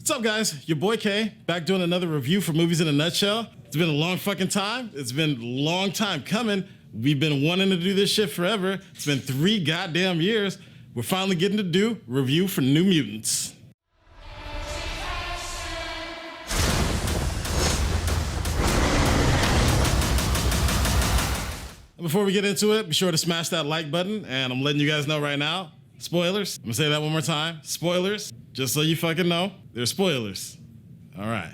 What's up, guys? Your boy K, back doing another review for Movies in a Nutshell. It's been a long fucking time. It's been a long time coming. We've been wanting to do this shit forever. It's been 3 goddamn years. We're finally getting to do review for New Mutants. Before we get into it, be sure to smash that like button, and I'm letting you guys know right now, spoilers. I'm gonna say that one more time. Spoilers, just so you fucking know, there's spoilers. All right.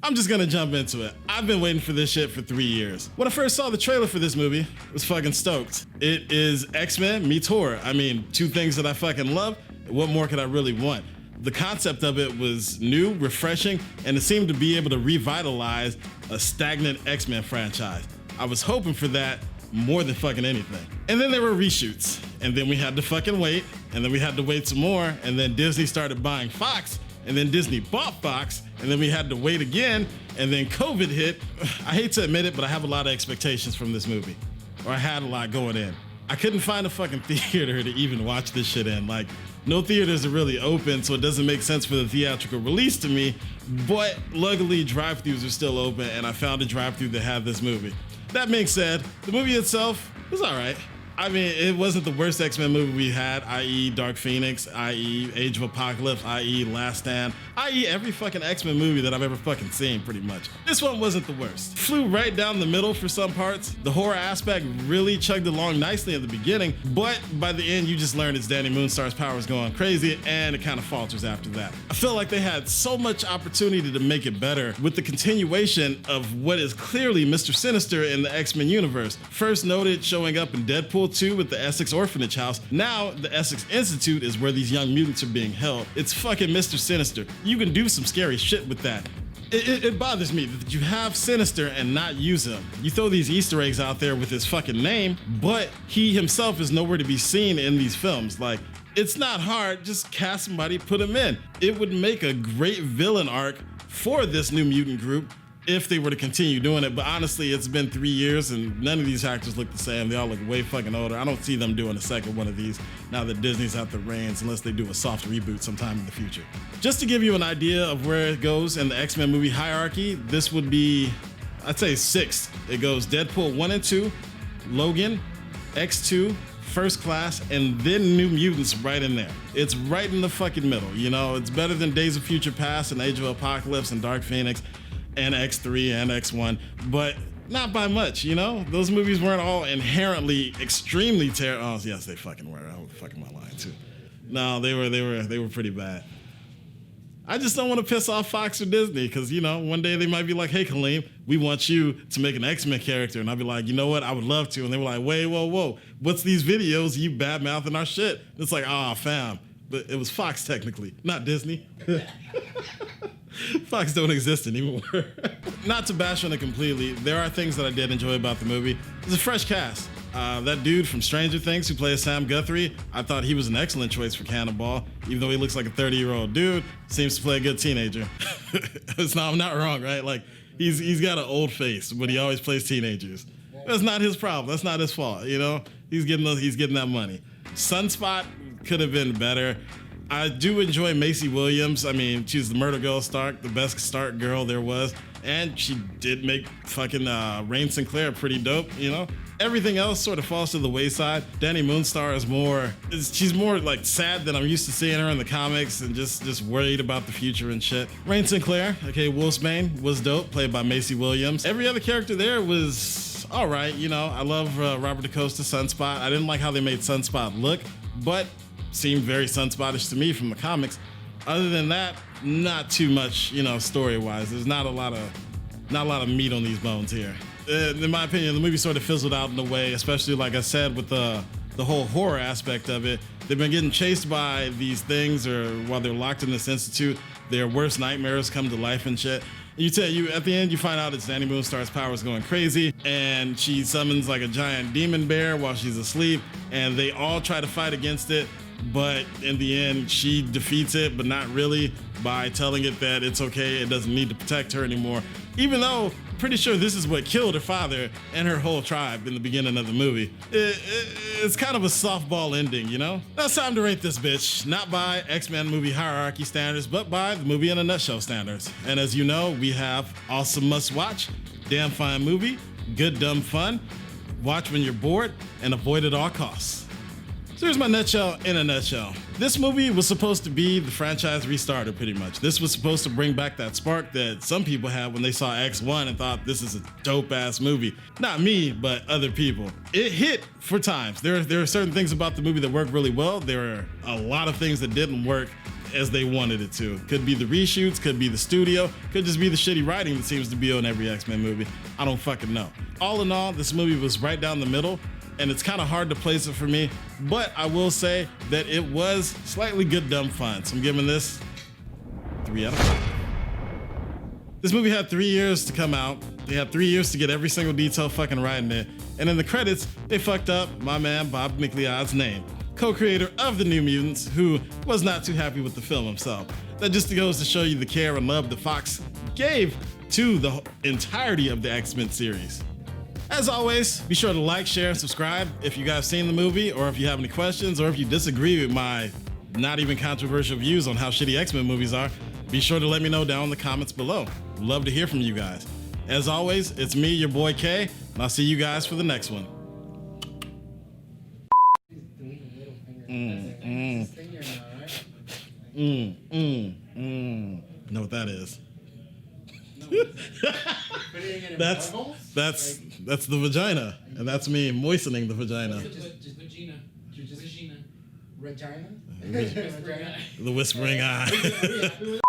I'm just gonna jump into it. I've been waiting for this shit for 3 years. When I first saw the trailer for this movie, I was fucking stoked. It is X-Men meets horror. I mean, 2 things that I fucking love. What more could I really want? The concept of it was new, refreshing, and it seemed to be able to revitalize a stagnant X-Men franchise. I was hoping for that more than fucking anything. And then there were reshoots, and then we had to fucking wait, and then we had to wait some more, and then Disney started buying Fox, and then Disney bought Fox, and then we had to wait again, and then COVID hit. I hate to admit it, but I have a lot of expectations from this movie, or I had a lot going in. I couldn't find a fucking theater to even watch this shit in. Like, no theaters are really open, so it doesn't make sense for the theatrical release to me, but luckily drive-thrus are still open, and I found a drive-thru that had this movie. That being said, the movie itself was all right. I mean, it wasn't the worst X-Men movie we had, i.e. Dark Phoenix, i.e. Age of Apocalypse, i.e. Last Stand, i.e. every fucking X-Men movie that I've ever fucking seen, pretty much. This one wasn't the worst. Flew right down the middle for some parts. The horror aspect really chugged along nicely at the beginning, but by the end, you just learned it's Danny Moonstar's powers going crazy, and it kind of falters after that. I feel like they had so much opportunity to make it better with the continuation of what is clearly Mr. Sinister in the X-Men universe. First noted showing up in Deadpool 2 with the Essex Orphanage House. Now the Essex Institute is where these young mutants are being held. It's fucking Mr. Sinister. You can do some scary shit with that. It bothers me that you have Sinister and not use him. You throw these Easter eggs out there with his fucking name, but he himself is nowhere to be seen in these films. Like, it's not hard, just cast somebody, put him in. It would make a great villain arc for this new mutant group if they were to continue doing it, but honestly, it's been 3 years and none of these actors look the same. They all look way fucking older. I don't see them doing a second one of these now that Disney's at the reins, unless they do a soft reboot sometime in the future. Just to give you an idea of where it goes in the X-Men movie hierarchy, this would be, I'd say 6th. It goes Deadpool 1 and 2, Logan, X2, First Class, and then New Mutants right in there. It's right in the fucking middle, you know? It's better than Days of Future Past and Age of Apocalypse and Dark Phoenix and X3 and X1, but not by much, you know? Those movies weren't all inherently extremely terrible. Oh, yes, they fucking were. I was fucking my line too. No, they were pretty bad. I just don't want to piss off Fox or Disney because, you know, one day they might be like, hey, Kaleem, we want you to make an X-Men character. And I'll be like, you know what? I would love to. And they were like, wait, whoa. What's these videos you bad-mouthing our shit? It's like, fam. But it was Fox technically, not Disney. Fox don't exist anymore. Not to bash on it completely, there are things that I did enjoy about the movie. It's a fresh cast. That dude from Stranger Things who plays Sam Guthrie, I thought he was an excellent choice for Cannonball. Even though he looks like a 30-year-old dude, seems to play a good teenager. I'm not wrong, right? Like, he's got an old face, but he always plays teenagers. That's not his problem. That's not his fault, you know? He's getting that money. Sunspot could have been better. I do enjoy Maisie Williams. I mean, she's the Murder Girl Stark, the best Stark girl there was. And she did make fucking Rain Sinclair pretty dope, you know? Everything else sort of falls to the wayside. Danny Moonstar she's more like sad than I'm used to seeing her in the comics and just worried about the future and shit. Rain Sinclair, aka Wolfsbane, was dope, played by Maisie Williams. Every other character there was all right, you know? I love Robert DaCosta Sunspot. I didn't like how they made Sunspot look, but seemed very Sunspotish to me from the comics. Other than that, not too much, you know, story-wise. There's not a lot of meat on these bones here. In my opinion, the movie sort of fizzled out in a way, especially like I said with the whole horror aspect of it. They've been getting chased by these things, or while they're locked in this institute, their worst nightmares come to life and shit. At the end, you find out it's Danny Moonstar's powers going crazy, and she summons like a giant demon bear while she's asleep, and they all try to fight against it. But in the end, she defeats it, but not really, by telling it that it's okay, it doesn't need to protect her anymore. Even though I'm pretty sure this is what killed her father and her whole tribe in the beginning of the movie. It's kind of a softball ending, you know? Now it's time to rate this bitch, not by X-Men movie hierarchy standards, but by the movie in a nutshell standards. And as you know, we have awesome must-watch, damn fine movie, good dumb fun, watch when you're bored, and avoid at all costs. So here's my nutshell in a nutshell. This movie was supposed to be the franchise restarter, pretty much. This was supposed to bring back that spark that some people had when they saw X1 and thought this is a dope-ass movie. Not me, but other people. It hit for times. There are certain things about the movie that worked really well. There are a lot of things that didn't work as they wanted it to. Could be the reshoots, could be the studio, could just be the shitty writing that seems to be on every X-Men movie. I don't fucking know. All in all, this movie was right down the middle, and it's kind of hard to place it for me, but I will say that it was slightly good dumb fun. So I'm giving this 3 out of 5. This movie had 3 years to come out. They had 3 years to get every single detail fucking right in it. And in the credits, they fucked up my man Bob McLeod's name, co-creator of the New Mutants, who was not too happy with the film himself. That just goes to show you the care and love that Fox gave to the entirety of the X-Men series. As always, be sure to like, share, and subscribe if you guys seen the movie, or if you have any questions, or if you disagree with my not even controversial views on how shitty X-Men movies are. Be sure to let me know down in the comments below. Love to hear from you guys. As always, it's me, your boy K, and I'll see you guys for the next one. Know what that is? That's the vagina, and that's me moistening the vagina. Just vagina. Regina. Regina? The whispering eye.